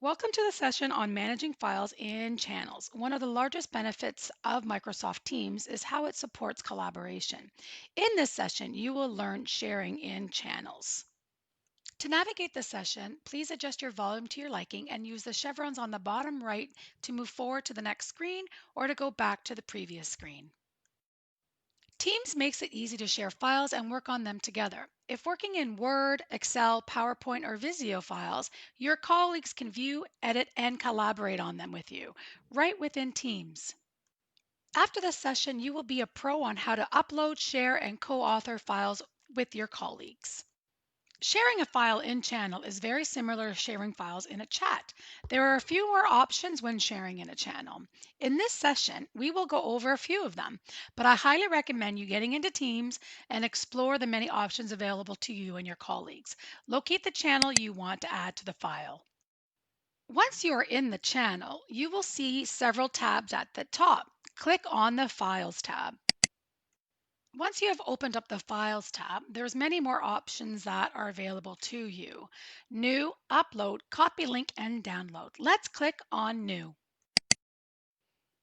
Welcome to the session on managing files in channels. One of the largest benefits of Microsoft Teams is how it supports collaboration. In this session, you will learn sharing in channels. To navigate the session, please adjust your volume to your liking and use the chevrons on the bottom right to move forward to the next screen or to go back to the previous screen. Teams makes it easy to share files and work on them together. If working in Word, Excel, PowerPoint, or Visio files, your colleagues can view, edit, and collaborate on them with you, right within Teams. After the session, you will be a pro on how to upload, share, and co-author files with your colleagues. Sharing a file in channel is very similar to sharing files in a chat. There are a few more options when sharing in a channel. In this session, we will go over a few of them, but I highly recommend you getting into Teams and explore the many options available to you and your colleagues. Locate the channel you want to add to the file. Once you are in the channel, you will see several tabs at the top. Click on the Files tab. Once you have opened up the Files tab, there's many more options that are available to you. New, Upload, Copy Link, and Download. Let's click on New.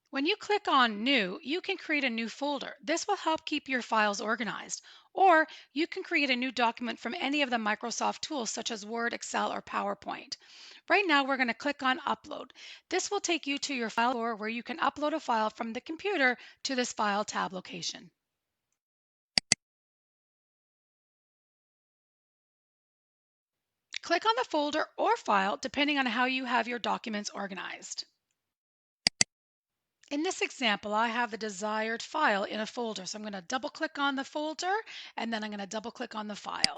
When you click on New, you can create a new folder. This will help keep your files organized. Or you can create a new document from any of the Microsoft tools such as Word, Excel, or PowerPoint. Right now, we're going to click on Upload. This will take you to your file drawer where you can upload a file from the computer to this File tab location. Click on the folder or file depending on how you have your documents organized. In this example, I have the desired file in a folder. So I'm going to double click on the folder and then I'm going to double click on the file.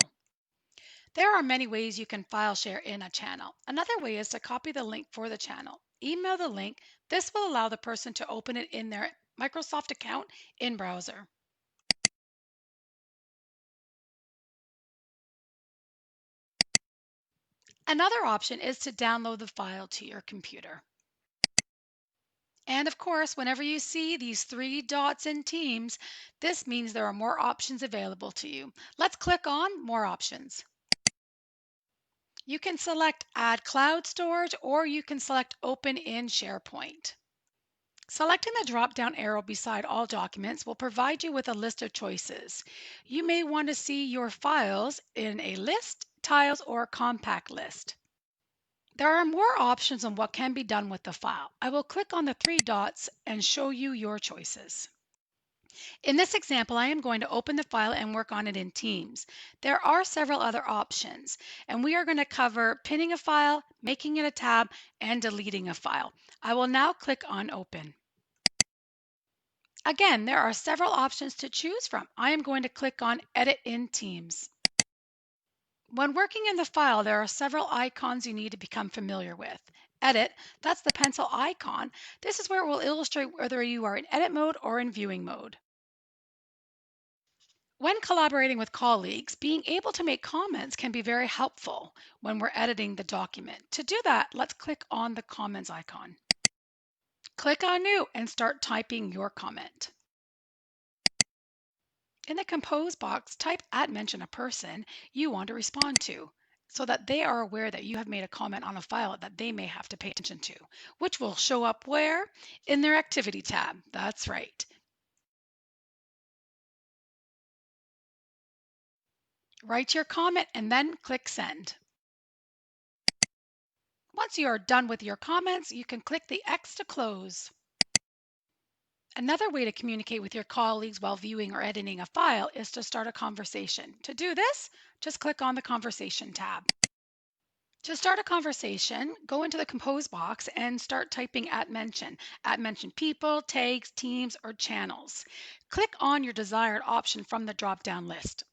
There are many ways you can file share in a channel. Another way is to copy the link for the channel. Email the link. This will allow the person to open it in their Microsoft account in browser. Another option is to download the file to your computer. And of course, whenever you see these three dots in Teams, this means there are more options available to you. Let's click on More Options. You can select Add Cloud Storage or you can select Open in SharePoint. Selecting the drop-down arrow beside all documents will provide you with a list of choices. You may want to see your files in a list, tiles, or compact list. There are more options on what can be done with the file. I will click on the three dots and show you your choices. In this example, I am going to open the file and work on it in Teams. There are several other options, and we are going to cover pinning a file, making it a tab, and deleting a file. I will now click on Open. Again, there are several options to choose from. I am going to click on Edit in Teams. When working in the file, there are several icons you need to become familiar with. Edit, that's the pencil icon. This is where it will illustrate whether you are in edit mode or in viewing mode. When collaborating with colleagues, being able to make comments can be very helpful when we're editing the document. To do that, let's click on the comments icon. Click on New and start typing your comment. In the compose box, type @ a person you want to respond to so that they are aware that you have made a comment on a file that they may have to pay attention to, which will show up where? In their activity tab. That's right. Write your comment and then click send. Once you are done with your comments, you can click the X to close. Another way to communicate with your colleagues while viewing or editing a file is to start a conversation. To do this, just click on the conversation tab. To start a conversation, go into the compose box and start typing @mention people, tags, teams, or channels. Click on your desired option from the drop-down list.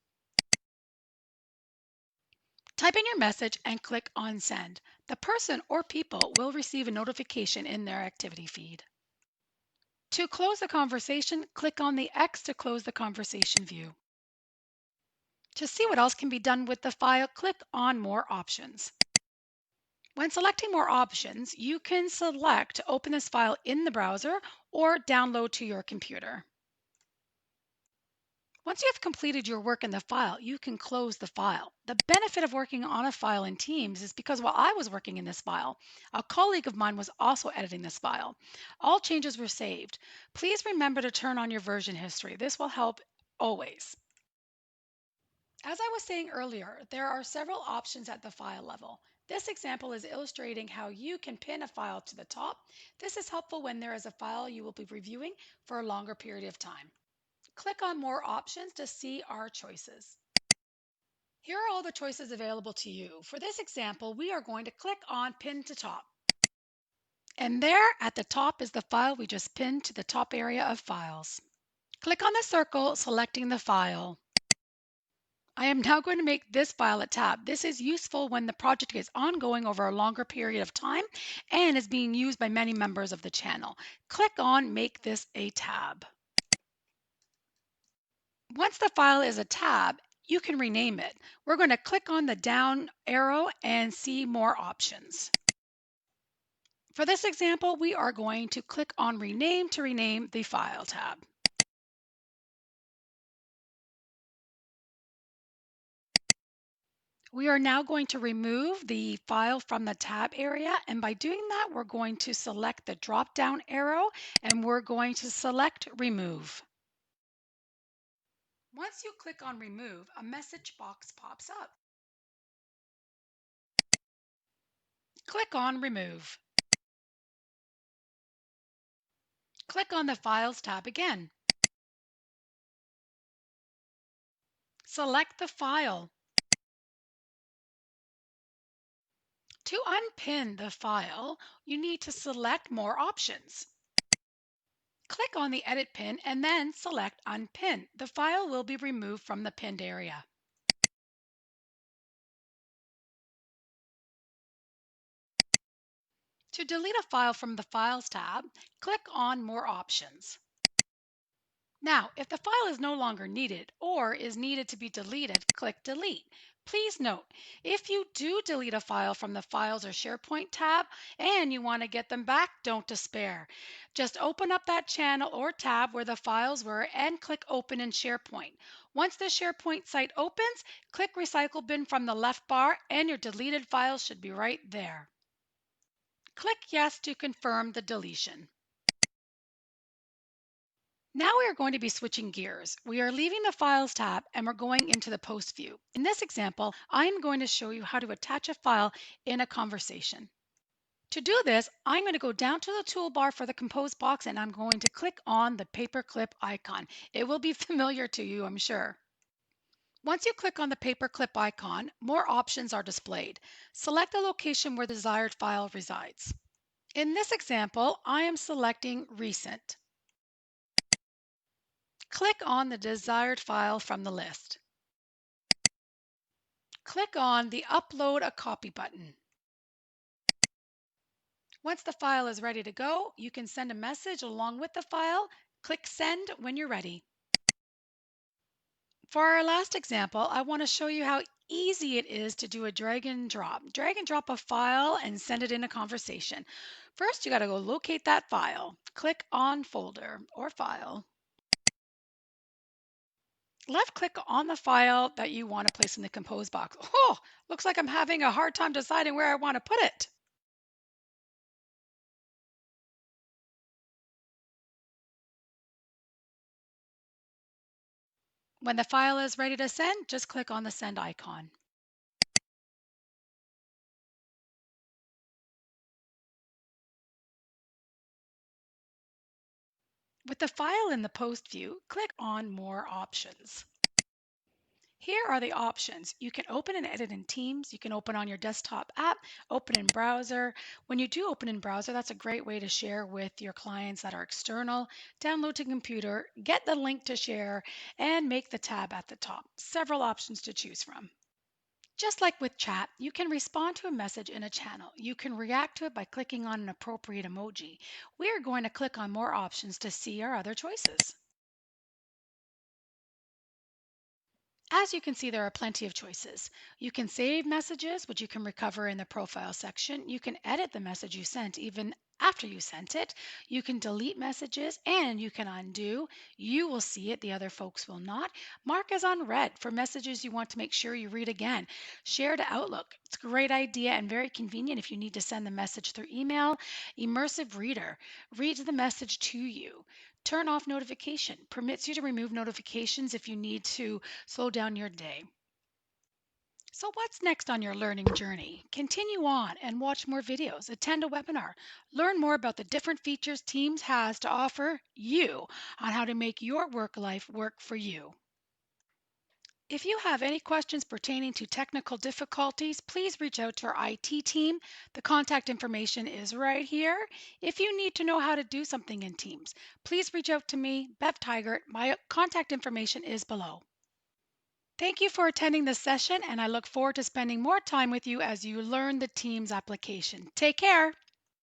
Type in your message and click on send. The person or people will receive a notification in their activity feed. To close the conversation, click on the X to close the conversation view. To see what else can be done with the file, click on More Options. When selecting More Options, you can select to open this file in the browser or download to your computer. Once you have completed your work in the file, you can close the file. The benefit of working on a file in Teams is because while I was working in this file, a colleague of mine was also editing this file. All changes were saved. Please remember to turn on your version history. This will help always. As I was saying earlier, there are several options at the file level. This example is illustrating how you can pin a file to the top. This is helpful when there is a file you will be reviewing for a longer period of time. Click on More Options to see our choices. Here are all the choices available to you. For this example, we are going to click on Pin to Top. And there at the top is the file we just pinned to the top area of files. Click on the circle, selecting the file. I am now going to make this file a tab. This is useful when the project is ongoing over a longer period of time and is being used by many members of the channel. Click on Make this a tab. Once the file is a tab, you can rename it. We're going to click on the down arrow and see more options. For this example, we are going to click on Rename to rename the File tab. We are now going to remove the file from the tab area, and by doing that, we're going to select the drop-down arrow and we're going to select Remove. Once you click on Remove, a message box pops up. Click on Remove. Click on the Files tab again. Select the file. To unpin the file, you need to select more options. Click on the Edit pin and then select Unpin. The file will be removed from the pinned area. To delete a file from the Files tab, click on More Options. Now, if the file is no longer needed or is needed to be deleted, click Delete. Please note, if you do delete a file from the Files or SharePoint tab and you want to get them back, don't despair. Just open up that channel or tab where the files were and click Open in SharePoint. Once the SharePoint site opens, click Recycle Bin from the left bar and your deleted files should be right there. Click Yes to confirm the deletion. Now we are going to be switching gears. We are leaving the Files tab and we're going into the Post view. In this example, I'm going to show you how to attach a file in a conversation. To do this, I'm going to go down to the toolbar for the Compose box and I'm going to click on the paperclip icon. It will be familiar to you, I'm sure. Once you click on the paperclip icon, more options are displayed. Select the location where the desired file resides. In this example, I am selecting Recent. Click on the desired file from the list. Click on the Upload a Copy button. Once the file is ready to go, you can send a message along with the file. Click Send when you're ready. For our last example, I want to show you how easy it is to do a drag and drop. Drag and drop a file and send it in a conversation. First, you got to go locate that file. Click on Folder or File. Left click on the file that you want to place in the Compose box. Oh, looks like I'm having a hard time deciding where I want to put it. When the file is ready to send, just click on the send icon. With the file in the post view, click on More Options. Here are the options. You can open and edit in Teams. You can open on your desktop app, open in browser. When you do open in browser, that's a great way to share with your clients that are external. Download to computer, get the link to share, and make the tab at the top. Several options to choose from. Just like with chat, you can respond to a message in a channel. You can react to it by clicking on an appropriate emoji. We are going to click on more options to see our other choices. As you can see, there are plenty of choices. You can save messages, which you can recover in the profile section. You can edit the message you sent even after you sent it. You can delete messages and you can undo. You will see it, the other folks will not. Mark as unread for messages you want to make sure you read again. Share to Outlook. It's a great idea and very convenient if you need to send the message through email. Immersive Reader reads the message to you. Turn off notification permits you to remove notifications if you need to slow down your day. So, what's next on your learning journey? Continue on and watch more videos, attend a webinar, learn more about the different features Teams has to offer you on how to make your work life work for you. If you have any questions pertaining to technical difficulties, please reach out to our IT team. The contact information is right here. If you need to know how to do something in Teams, please reach out to me, Bev Tigert. My contact information is below. Thank you for attending this session, and I look forward to spending more time with you as you learn the Teams application. Take care.